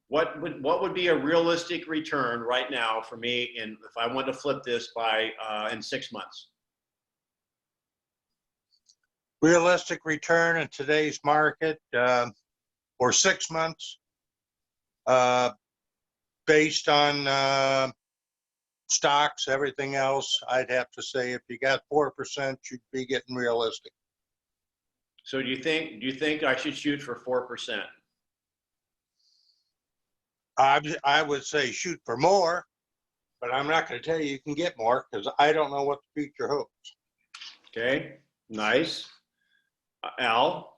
what would be a realistic return right now for me, and if I want to flip this by in 6 months? Realistic return in today's market for 6 months, based on stocks, everything else, I'd have to say if you got 4%, you'd be getting realistic. So do you think I should shoot for 4%? I would say shoot for more, but I'm not going to tell you you can get more, because I don't know what the future holds. Okay, nice. Al,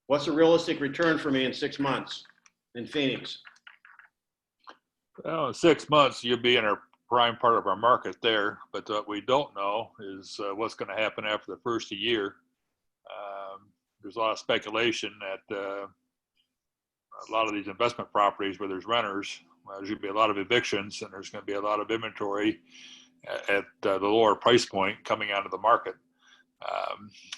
what's a realistic return for me in 6 months in Phoenix? Well, in 6 months, you'll be in our prime part of our market there. But what we don't know is what's going to happen after the first year. There's a lot of speculation that a lot of these investment properties where there's renters, there's going to be a lot of evictions, and there's going to be a lot of inventory at the lower price point coming onto the market.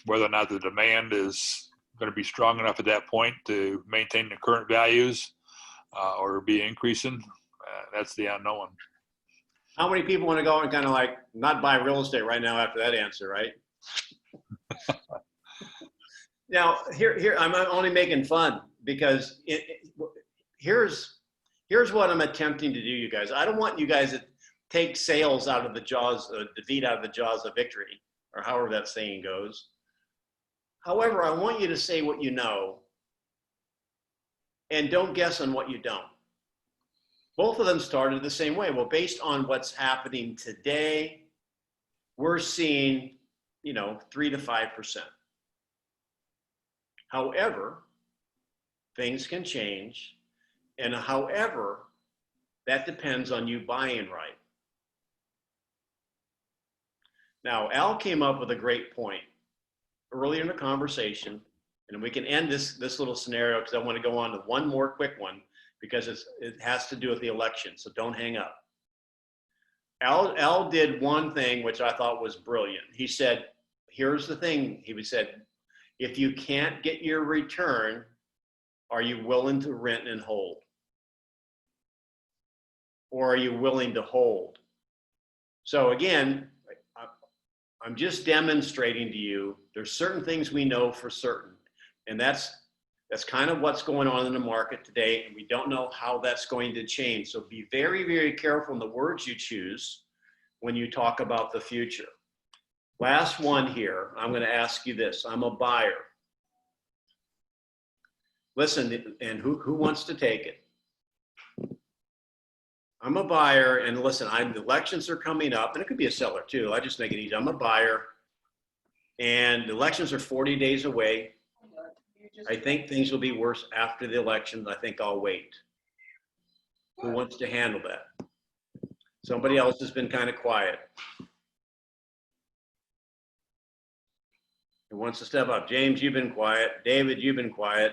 Whether or not the demand is going to be strong enough at that point to maintain the current values or be increasing, that's the unknown. How many people want to go and kind of like not buy real estate right now after that answer, right? Now, here I'm only making fun because here's what I'm attempting to do, you guys. I don't want you guys to take sales out of the jaws, defeat out of the jaws of victory, or however that saying goes. However, I want you to say what you know and don't guess on what you don't. Both of them started the same way. Well, based on what's happening today, we're seeing, 3 to 5%. However, things can change. And however, that depends on you buying right. Now, Al came up with a great point earlier in the conversation, and we can end this little scenario because I want to go on to one more quick one because it has to do with the election, so don't hang up. Al did one thing which I thought was brilliant. He said, here's the thing, he said, if you can't get your return, are you willing to rent and hold? Or are you willing to hold? So again, I'm just demonstrating to you, there's certain things we know for certain. And that's kind of what's going on in the market today. And we don't know how that's going to change. So be very, very careful in the words you choose when you talk about the future. Last one here, I'm going to ask you this. I'm a buyer. Listen, and who wants to take it? I'm a buyer, and listen, the elections are coming up, and it could be a seller too. I just make it easy. I'm a buyer, and the elections are 40 days away. I think things will be worse after the elections. I think I'll wait. Who wants to handle that? Somebody else has been kind of quiet. Who wants to step up? James, you've been quiet. David, you've been quiet.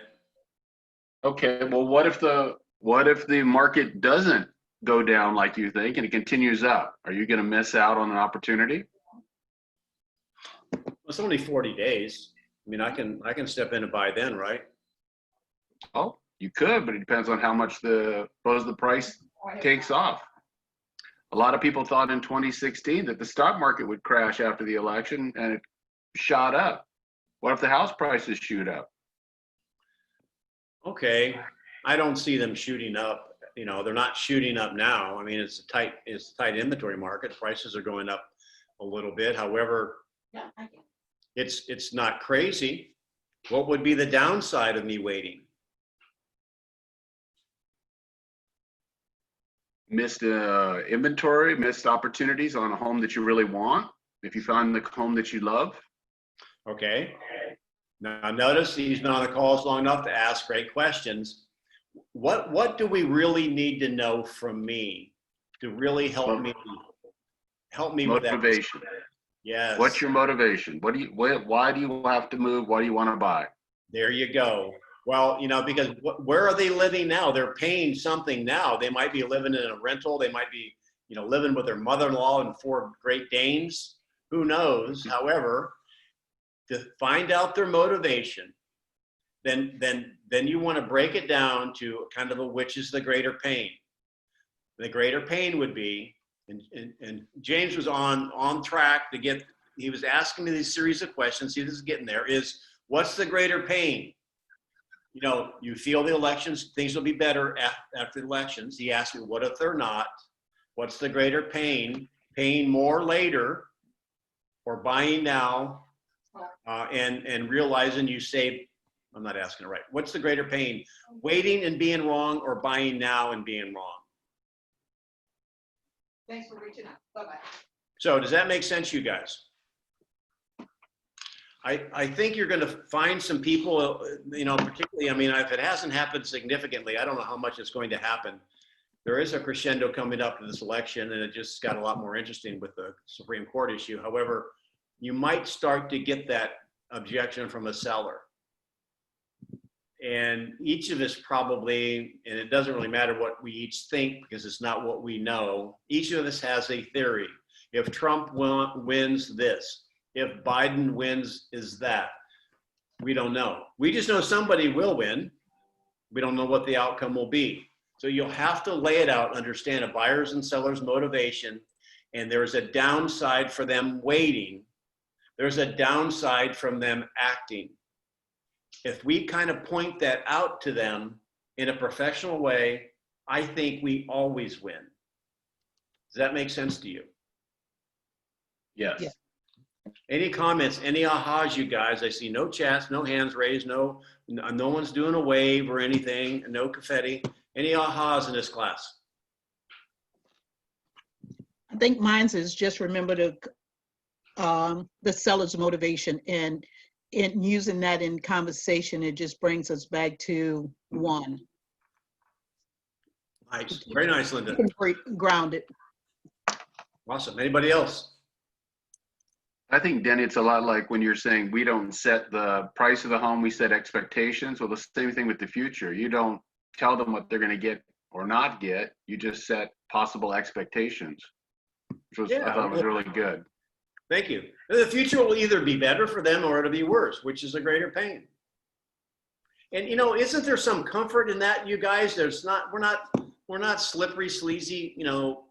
Okay, well, what if the market doesn't go down like you think and it continues up? Are you going to miss out on an opportunity? It's only 40 days. I mean, I can step in and buy then, right? Oh, you could, but it depends on how much the price takes off. A lot of people thought in 2016 that the stock market would crash after the election, and it shot up. What if the house prices shoot up? Okay, I don't see them shooting up. You know, they're not shooting up now. I mean, it's a tight inventory market. Prices are going up a little bit. However, it's not crazy. What would be the downside of me waiting? Missed inventory, missed opportunities on a home that you really want. If you find the home that you love. Okay. Now notice he's been on the calls long enough to ask great questions. What do we really need to know from me to really help me with that? Motivation. Yes. What's your motivation? Why do you have to move? Why do you want to buy? There you go. Well, you know, because where are they living now? They're paying something now. They might be living in a rental. They might be, you know, living with their mother-in-law and 4 Great Danes. Who knows? However, to find out their motivation, then you want to break it down to kind of which is the greater pain. The greater pain would be, and James was on track to get, he was asking me these series of questions, he was getting there, is what's the greater pain? You know, you feel the elections, things will be better after the elections. He asked me, what if they're not? What's the greater pain? Paying more later or buying now and realizing you saved, I'm not asking it right. What's the greater pain? Waiting and being wrong or buying now and being wrong? Thanks for reaching out. Bye-bye. So does that make sense, you guys? I think you're going to find some people, you know, particularly, I mean, if it hasn't happened significantly, I don't know how much it's going to happen. There is a crescendo coming up to this election, and it just got a lot more interesting with the Supreme Court issue. However, you might start to get that objection from a seller. And each of us probably, and it doesn't really matter what we each think because it's not what we know, each of us has a theory. If Trump wins this, if Biden wins is that, we don't know. We just know somebody will win. We don't know what the outcome will be. So you'll have to lay it out, understand a buyer's and seller's motivation, and there's a downside for them waiting. There's a downside from them acting. If we kind of point that out to them in a professional way, I think we always win. Does that make sense to you? Yes. Yeah. Any comments, any ahas, you guys? I see no chats, no hands raised, no one's doing a wave or anything, no confetti. Any ahas in this class? I think mine's is just remember the seller's motivation, and in using that in conversation, it just brings us back to one. Nice, very nice, Linda. Grounded. Awesome. Anybody else? I think, Denny, it's a lot like when you're saying we don't set the price of the home, we set expectations. Well, the same thing with the future. You don't tell them what they're going to get or not get. You just set possible expectations, which I thought was really good. Thank you. The future will either be better for them or it'll be worse, which is a greater pain. And you know, isn't there some comfort in that, you guys? We're not slippery, sleazy. You know,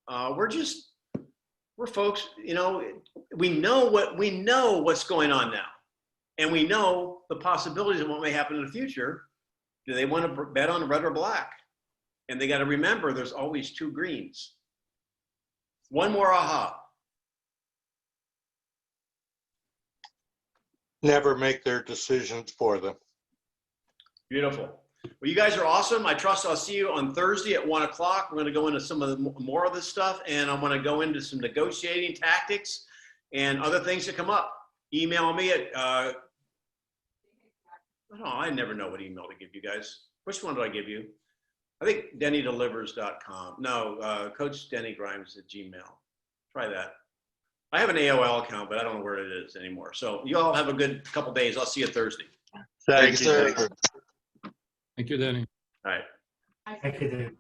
we're folks. You know, we know what's going on now, and we know the possibilities of what may happen in the future. Do they want to bet on red or black? And they got to remember, there's always 2 greens. One more aha. Never make their decisions for them. Beautiful. Well, you guys are awesome. I trust I'll see you on Thursday at 1 o'clock. We're going to go into some of the more of this stuff, and I'm going to go into some negotiating tactics and other things that come up. Email me at, I never know what email to give you guys. Which one do I give you? I think dennydelivers.com. No, Coach Denny Grimes at Gmail. Try that. I have an AOL account, but I don't know where it is anymore. So you all have a good couple days. I'll see you Thursday. Thank you, sir. Thank you, Danny. All right. Thank you, Dave.